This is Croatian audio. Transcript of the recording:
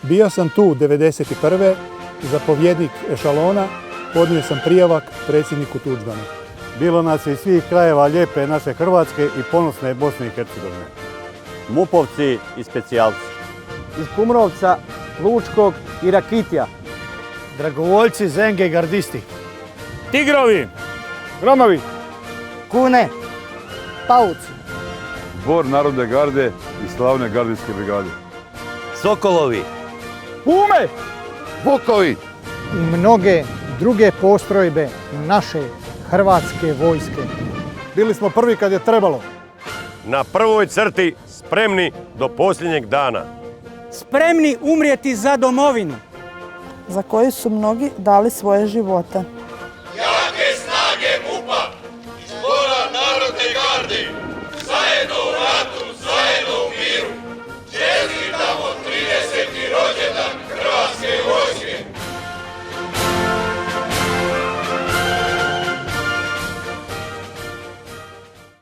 Bio sam tu 1991. zapovjednik ešalona, podnio sam prijavak predsjedniku Tuđmanu. Bilo nas je iz svih krajeva lijepe naše Hrvatske i ponosne Bosne i Hercegovine. MUP-ovci i specijalci. Iz Kumrovca, Lučkog i Rakitija. Dragovoljci, Zenge i gardisti. Tigrovi, Gromovi, Kune, Pauci. Zbor Narodne garde i slavne gardijske brigade. Sokolovi, Pume, Vukovi! I mnoge druge postrojbe naše Hrvatske vojske. Bili smo prvi kad je trebalo. Na prvoj crti spremni do posljednjeg dana. Spremni umrijeti za domovinu. Za koju su mnogi dali svoje živote.